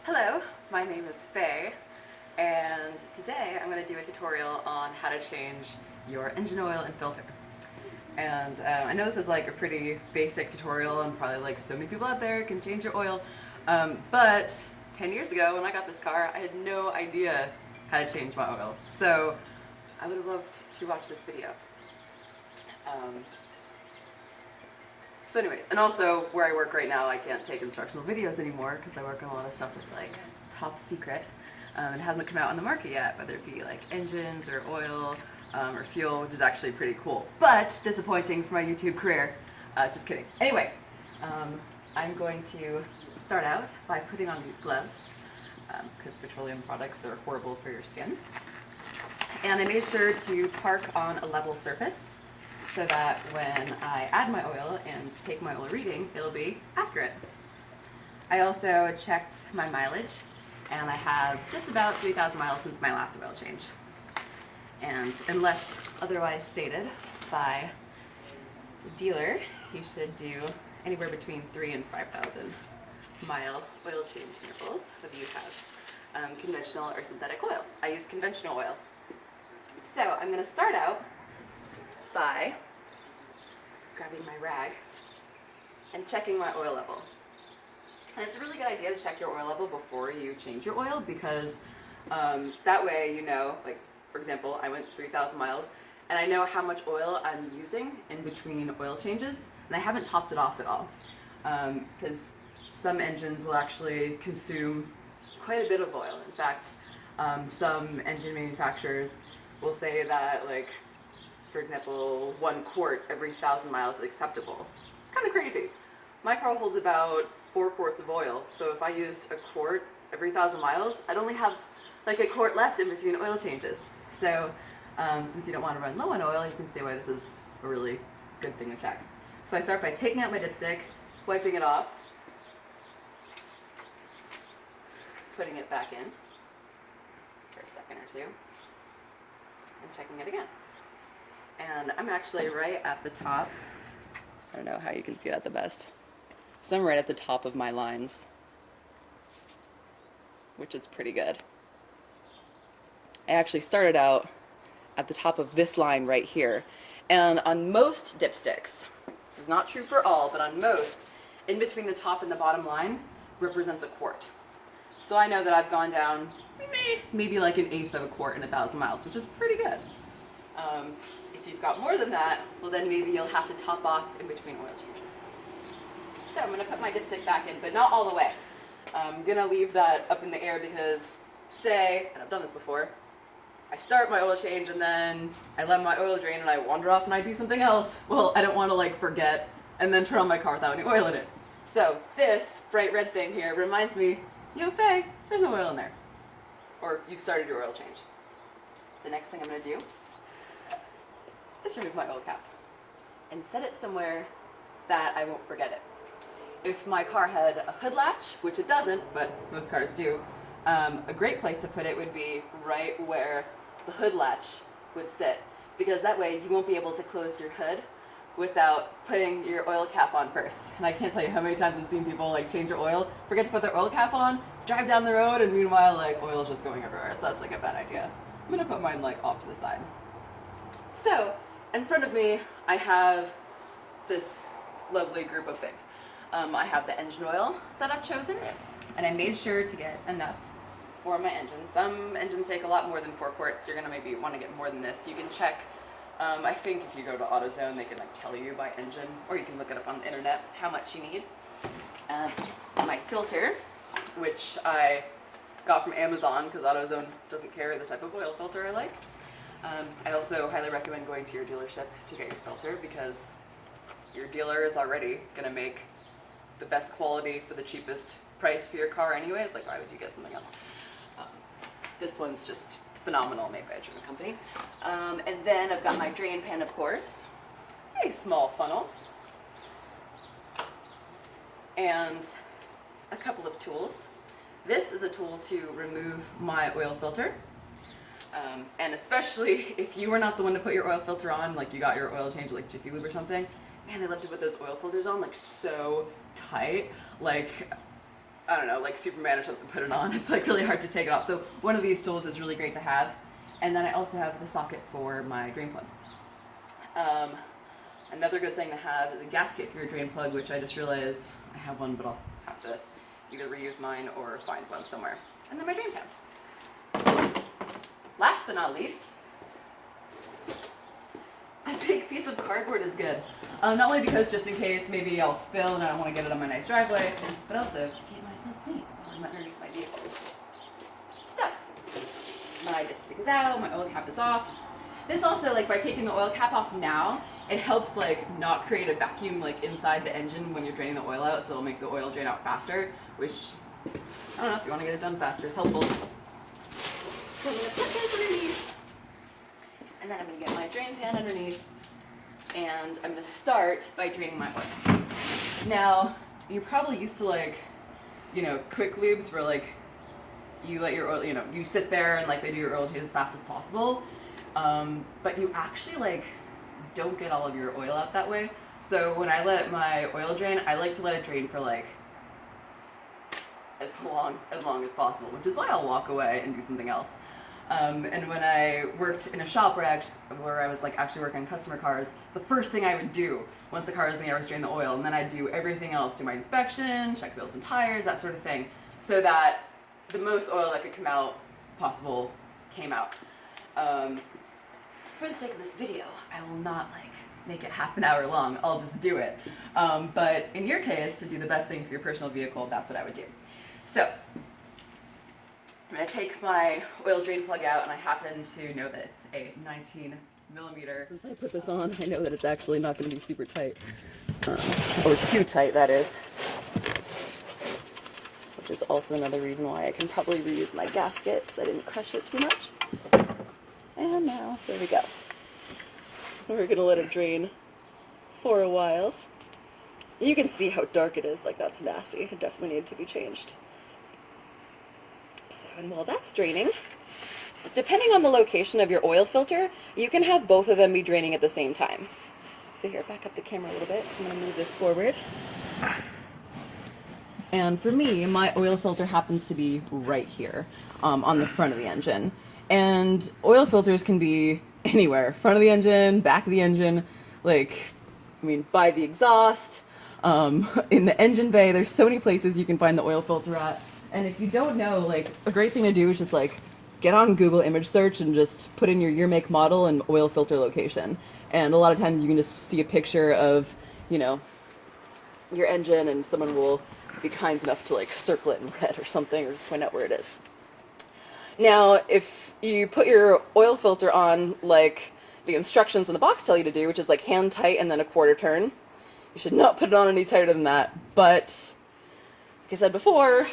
Hello, my name is Faye, and today I'm going to do a tutorial on how to change your engine oil and filter. And I know this is like a pretty basic tutorial, and probably like so many people out there can change your oil, but 10 years ago when I got this car, I had no idea how to change my oil. So I would have loved to watch this video. So anyways, and also where I work right now, I can't take instructional videos anymore because I work on a lot of stuff that's like top secret. It hasn't come out on the market yet, whether it be like engines or oil or fuel, which is actually pretty cool, but disappointing for my YouTube career. Just kidding. Anyway, I'm going to start out by putting on these gloves because petroleum products are horrible for your skin. And I made sure to park on a level surface, so that when I add my oil and take my oil reading, it'll be accurate. I also checked my mileage, and I have just about 3,000 miles since my last oil change. And unless otherwise stated by the dealer, you should do anywhere between 3,000 and 5,000 mile oil change intervals, whether you have conventional or synthetic oil. I use conventional oil. So I'm going to start out by grabbing my rag and checking my oil level. And it's a really good idea to check your oil level before you change your oil because that way you know, like for example, I went 3,000 miles and I know how much oil I'm using in between oil changes, and I haven't topped it off at all because some engines will actually consume quite a bit of oil. In fact, some engine manufacturers will say that, like, for example, 1 quart every 1,000 miles is acceptable. It's kind of crazy. My car holds about 4 quarts of oil, so if I used a quart every 1,000 miles, I'd only have like a quart left in between oil changes. So since you don't want to run low on oil, you can see why this is a really good thing to check. So I start by taking out my dipstick, wiping it off, putting it back in for a second or two, and checking it again. And I'm actually right at the top. I don't know how you can see that the best. So I'm right at the top of my lines, which is pretty good. I actually started out at the top of this line right here. And on most dipsticks, this is not true for all, but on most, in between the top and the bottom line represents a quart. So I know that I've gone down maybe like 1/8 of a quart in 1,000 miles, which is pretty good. If you've got more than that, well then maybe you'll have to top off in between oil changes. So I'm going to put my dipstick back in, but not all the way. I'm going to leave that up in the air because, say, and I've done this before, I start my oil change and then I let my oil drain and I wander off and I do something else. Well, I don't want to like forget and then turn on my car without any oil in it. So this bright red thing here reminds me, yo Faye, there's no oil in there. Or you've started your oil change. The next thing I'm going to do is remove my oil cap and set it somewhere that I won't forget it. If my car had a hood latch, which it doesn't, but most cars do, a great place to put it would be right where the hood latch would sit, because that way you won't be able to close your hood without putting your oil cap on first. And I can't tell you how many times I've seen people like change their oil, forget to put their oil cap on, drive down the road, and meanwhile like oil's just going everywhere. So that's like a bad idea. I'm gonna put mine like off to the side. So in front of me, I have this lovely group of things. I have the engine oil that I've chosen, and I made sure to get enough for my engine. Some engines take a lot more than 4 quarts. You're gonna maybe want to get more than this. You can check, I think if you go to AutoZone, they can like tell you by engine, or you can look it up on the internet how much you need. My filter, which I got from Amazon because AutoZone doesn't carry the type of oil filter I like. I also highly recommend going to your dealership to get your filter because your dealer is already going to make the best quality for the cheapest price for your car anyways. Like, why would you get something else? This one's just phenomenal, made by a German company. And then I've got my drain pan, of course, a small funnel, and a couple of tools. This is a tool to remove my oil filter. And especially if you were not the one to put your oil filter on, like you got your oil change like Jiffy Lube or something, man, I love to put those oil filters on like so tight. Like I don't know, like Superman or something, put it on. It's like really hard to take it off. So one of these tools is really great to have. And then I also have the socket for my drain plug. Another good thing to have is a gasket for your drain plug, which I just realized I have one, but I'll have to either reuse mine or find one somewhere. And then my drain pan. Last but not least, a big piece of cardboard is good. Not only because just in case maybe I'll spill and I don't want to get it on my nice driveway, but also to keep myself clean while I'm underneath my vehicle. So, my dipstick is out, my oil cap is off. This also, like by taking the oil cap off now, it helps like not create a vacuum like inside the engine when you're draining the oil out, so it'll make the oil drain out faster, which, I don't know, if you want to get it done faster, is helpful. So I'm going to put this underneath, and then I'm going to get my drain pan underneath, and I'm going to start by draining my oil. Now, you're probably used to like, you know, quick lubes where like you let your oil, you know, you sit there and like they do your oil change as fast as possible, but you actually like don't get all of your oil out that way. So when I let my oil drain, I like to let it drain for like as long as possible, which is why I'll walk away and do something else. And when I worked in a shop where I was like actually working on customer cars, the first thing I would do once the car was in the air was drain the oil, and then I'd do everything else, do my inspection, check wheels and tires, that sort of thing, so that the most oil that could come out possible came out. For the sake of this video, I will not like make it half an hour long, I'll just do it. But in your case, to do the best thing for your personal vehicle, that's what I would do. So, I'm going to take my oil drain plug out, and I happen to know that it's a 19 millimeter. Since I put this on, I know that it's actually not going to be super tight, or too tight, that is. Which is also another reason why I can probably reuse my gasket, because I didn't crush it too much. And now, there we go. We're going to let it drain for a while. You can see how dark it is, like that's nasty. It definitely needed to be changed. So, and while that's draining, depending on the location of your oil filter, you can have both of them be draining at the same time. So here, back up the camera a little bit, because I'm going to move this forward. And for me, my oil filter happens to be right here, on the front of the engine. And oil filters can be anywhere, front of the engine, back of the engine, like, I mean, by the exhaust, in the engine bay. There's so many places you can find the oil filter at. And if you don't know, like, a great thing to do is just like get on Google image search and just put in your year, make, model, and oil filter location. And a lot of times you can just see a picture of, you know, your engine, and someone will be kind enough to like circle it in red or something, or just point out where it is. Now, if you put your oil filter on like the instructions in the box tell you to do, which is like hand tight and then a quarter turn, you should not put it on any tighter than that. But like I said before,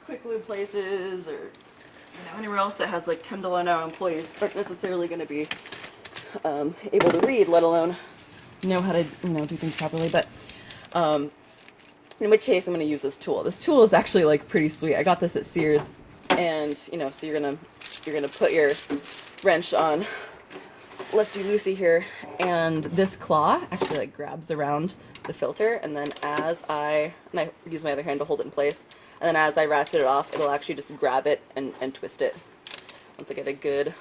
quick lube places, or you know, anywhere else that has like $10 an hour employees aren't necessarily going to be able to read, let alone know how to, you know, do things properly. But in which case, I'm going to use this tool. This tool is actually like pretty sweet. I got this at Sears, and you know, so you're gonna put your wrench on lefty loosey here, and this claw actually like grabs around the filter, and then as I use my other hand to hold it in place, and then as I ratchet it off, it'll actually just grab it and twist it once I get a good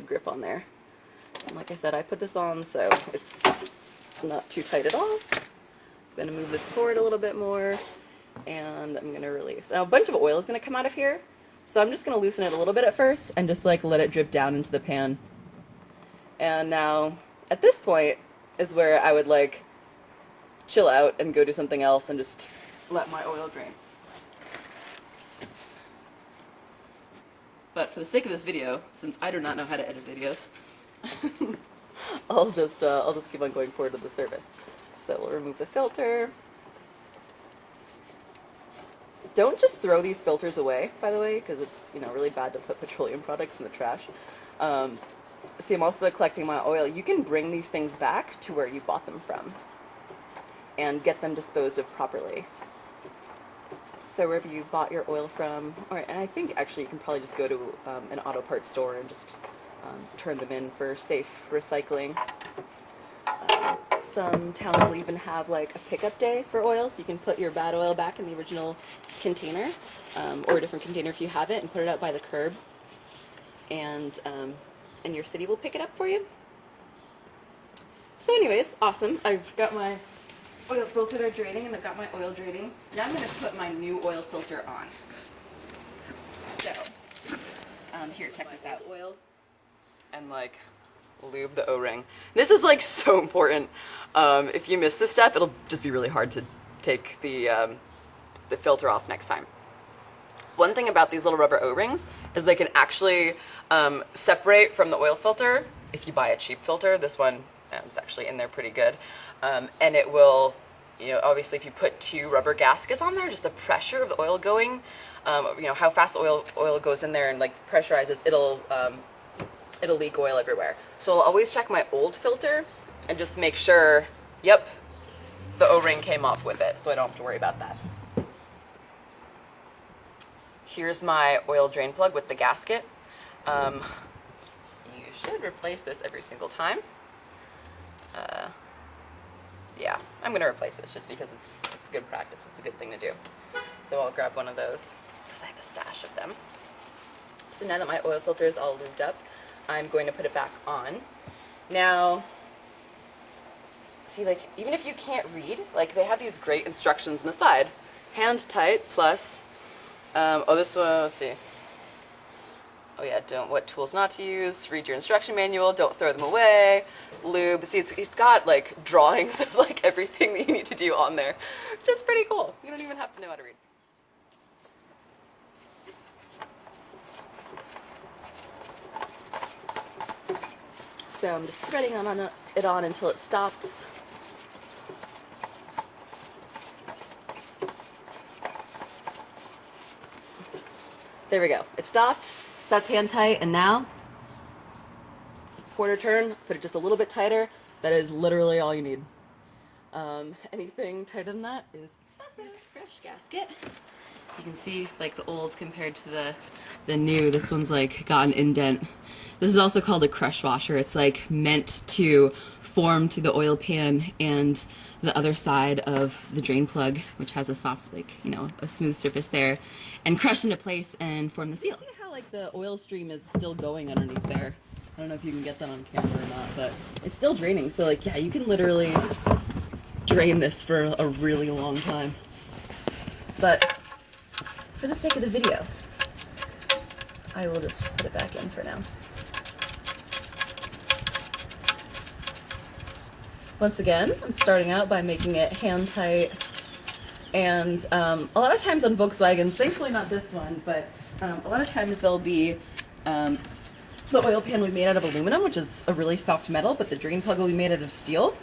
grip on there. And like I said, I put this on so it's not too tight at all. I'm going to move this forward a little bit more, and I'm going to release. Now a bunch of oil is going to come out of here, so I'm just going to loosen it a little bit at first and just like let it drip down into the pan. And now at this point is where I would like chill out and go do something else and just let my oil drain. But for the sake of this video, since I do not know how to edit videos, I'll just keep on going forward with the service. So we'll remove the filter. Don't just throw these filters away, by the way, because it's, you know, really bad to put petroleum products in the trash. See, I'm also collecting my oil. You can bring these things back to where you bought them from and get them disposed of properly. So wherever you bought your oil from, and I think actually you can probably just go to an auto parts store and just turn them in for safe recycling. some towns will even have like a pickup day for oil, so you can put your bad oil back in the original container, or a different container if you have it, and put it out by the curb, and your city will pick it up for you. So anyways, awesome. I've got my oil filter draining, and I've got my oil draining. Now I'm going to put my new oil filter on. So, here, check this out. Oil and like lube the O-ring. This is like so important. If you miss this step, it'll just be really hard to take the filter off next time. One thing about these little rubber O-rings is they can actually separate from the oil filter. If you buy a cheap filter, this one is actually in there pretty good, and it will, you know, obviously if you put 2 rubber gaskets on there, just the pressure of the oil going, you know, how fast the oil goes in there and like pressurizes, it'll leak oil everywhere. So I'll always check my old filter and just make sure, yep, the O-ring came off with it, so I don't have to worry about that. Here's my oil drain plug with the gasket. You should replace this every single time. Yeah, I'm gonna replace this just because it's good practice. It's a good thing to do. So I'll grab one of those because I have a stash of them. So now that my oil filter is all lubed up, I'm going to put it back on. Now, see, like, even if you can't read, like, they have these great instructions on the side. Hand tight plus, oh, this one, let's see. Oh yeah, what tools not to use, read your instruction manual, don't throw them away, lube. See, it's got like drawings of like everything that you need to do on there, which is pretty cool. You don't even have to know how to read. So I'm just threading it on until it stops. There we go, it stopped. So that's hand tight, and now, quarter turn, put it just a little bit tighter. That is literally all you need. Anything tighter than that is excessive. Fresh gasket. You can see like the old compared to the new. This one's like got an indent. This is also called a crush washer. It's like meant to form to the oil pan and the other side of the drain plug, which has a soft, like, you know, a smooth surface there, and crush into place and form the seal. See how like the oil stream is still going underneath there? I don't know if you can get that on camera or not, but it's still draining. So like, yeah, you can literally drain this for a really long time. But for the sake of the video, I will just put it back in for now. Once again, I'm starting out by making it hand tight, and a lot of times on Volkswagens, thankfully not this one, but a lot of times there'll be the oil pan will be made out of aluminum, which is a really soft metal, but the drain plug will be made out of steel.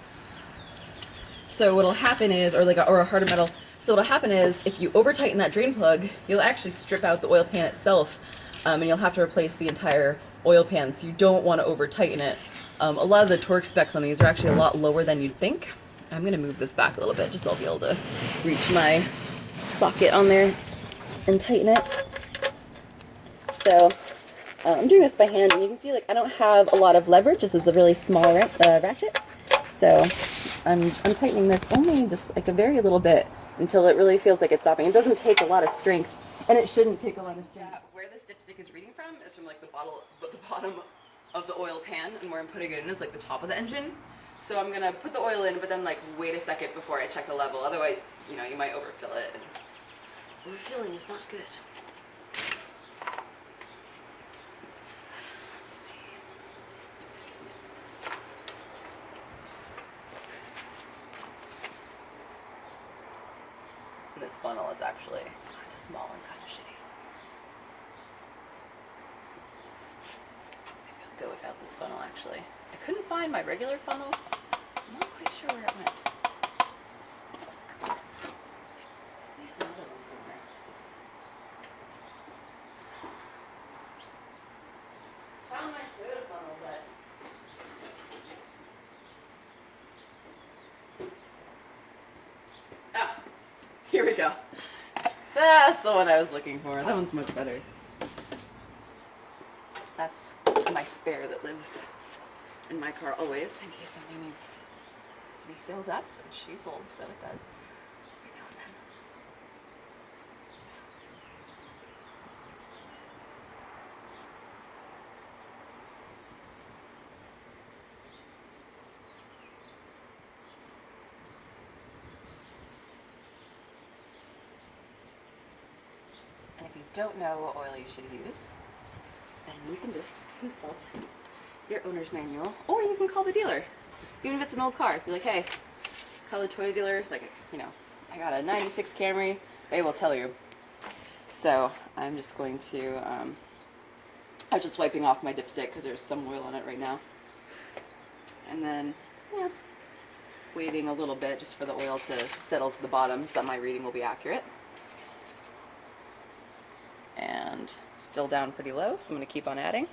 So what'll happen is, or a harder metal. So what'll happen is, if you over tighten that drain plug, you'll actually strip out the oil pan itself, and you'll have to replace the entire oil pan. So you don't want to over tighten it. A lot of the torque specs on these are actually a lot lower than you'd think. I'm going to move this back a little bit just so I'll be able to reach my socket on there and tighten it. So I'm doing this by hand, and you can see like I don't have a lot of leverage. This is a really small ratchet. So I'm tightening this only just like a very little bit until it really feels like it's stopping. It doesn't take a lot of strength, and it shouldn't take a lot of strength. Yeah, where this dipstick is reading from is from like the bottom of the oil pan, and where I'm putting it in is like the top of the engine. So I'm gonna put the oil in, but then like wait a second before I check the level. Otherwise, you know, you might overfill it. And overfilling is not good. Let's see. And this funnel is actually kind of small and kind of shitty. Go without this funnel actually. I couldn't find my regular funnel. I'm not quite sure where it went. Yeah, another one somewhere. Found my Toyota funnel, but oh, here we go. That's the one I was looking for. That one's much better. That's my spare that lives in my car always, in case somebody needs to to be filled up, and she's old, so it does every now and then. And if you don't know what oil you should use, then you can just consult your owner's manual, or you can call the dealer. Even if it's an old car, be like, hey, call the Toyota dealer, like, you know, I got a 96 Camry, they will tell you. So I'm just going to, I'm just wiping off my dipstick because there's some oil on it right now. And then, yeah, waiting a little bit just for the oil to settle to the bottom so that my reading will be accurate. And still down pretty low, so I'm going to keep on adding.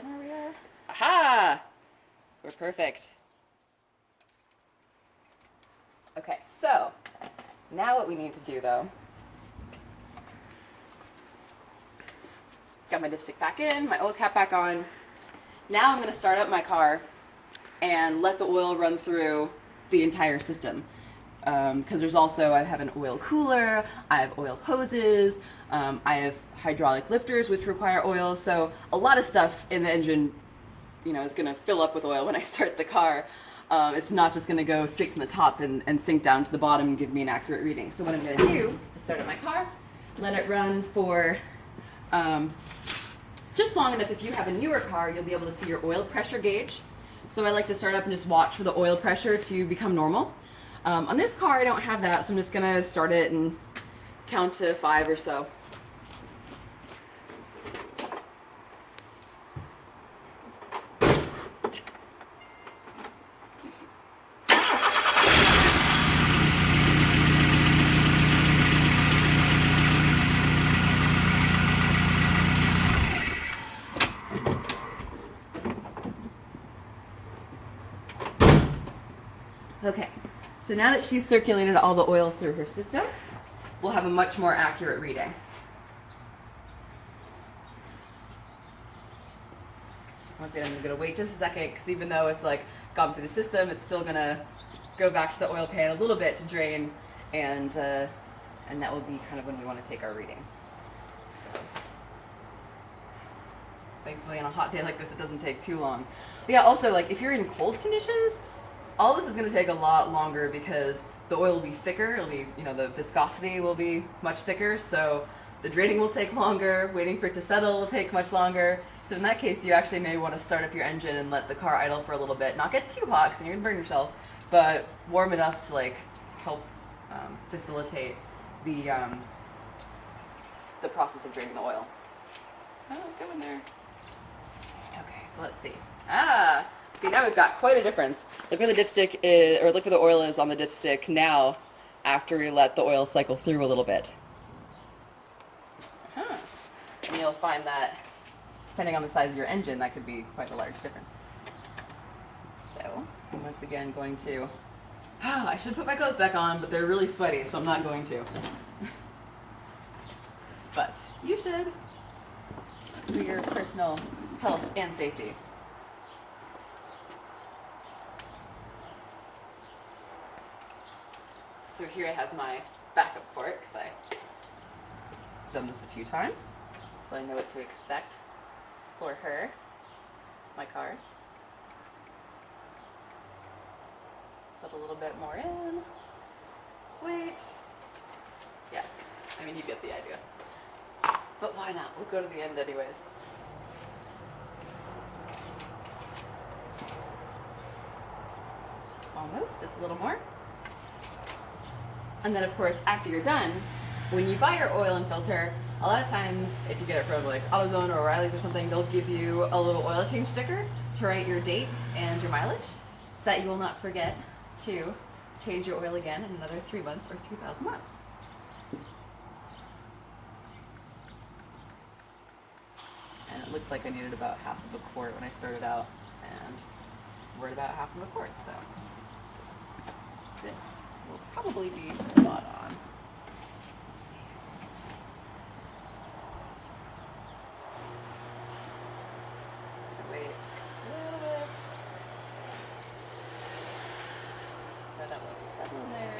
Where we are. Aha! We're perfect. Okay, so now what we need to do though, got my dipstick back in, my oil cap back on. Now I'm going to start up my car and let the oil run through the entire system. Because there's also, I have an oil cooler, I have oil hoses, I have hydraulic lifters which require oil, so a lot of stuff in the engine, you know, is going to fill up with oil when I start the car. It's not just going to go straight from the top and sink down to the bottom and give me an accurate reading. So what I'm going to do is start up my car, let it run for just long enough. If you have a newer car, you'll be able to see your oil pressure gauge. So I like to start up and just watch for the oil pressure to become normal. On this car, I don't have that, so I'm just going to start it and count to 5 or so. Okay, so now that she's circulated all the oil through her system, we'll have a much more accurate reading. Once again, I'm going to wait just a second because even though it's like gone through the system, it's still going to go back to the oil pan a little bit to drain, and that will be kind of when we want to take our reading. So, thankfully on a hot day like this, it doesn't take too long. But yeah, also, like, if you're in cold conditions, all this is going to take a lot longer because the oil will be thicker. It'll be, you know, the viscosity will be much thicker, so the draining will take longer. Waiting for it to settle will take much longer. So in that case, you actually may want to start up your engine and let the car idle for a little bit. Not get too hot because you're going to burn yourself, but warm enough to like help facilitate the process of draining the oil. Oh, go in there. Okay, so let's see. See, now we've got quite a difference. Look where the dipstick is, or look where the oil is on the dipstick now after we let the oil cycle through a little bit. And you'll find that, depending on the size of your engine, that could be quite a large difference. So, I'm once again going to, I should put my clothes back on, but they're really sweaty, so I'm not going to. But you should, for your personal health and safety. So here I have my backup quart because I've done this a few times, so I know what to expect for her, my car. Put a little bit more in. Wait. Yeah, I mean, you get the idea. But why not? We'll go to the end anyways. Almost, just a little more. And then, of course, after you're done, when you buy your oil and filter, A lot of times, if you get it from like AutoZone or O'Reilly's or something, they'll give you a little oil change sticker to write your date and your mileage, so that you will not forget to change your oil again in another 3 months or 3,000 miles. And it looked like I needed about half of a quart when I started out, and we're at about half of a quart, so this will probably be spot on. Let's see. Wait a little bit. Throw that little settle in there.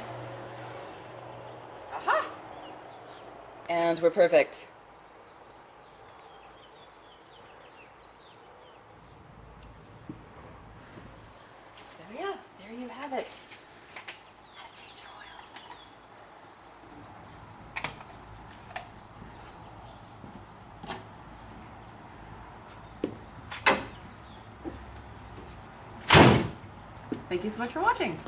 Aha! And we're perfect. So yeah, there you have it. How to change your oil. Thank you so much for watching.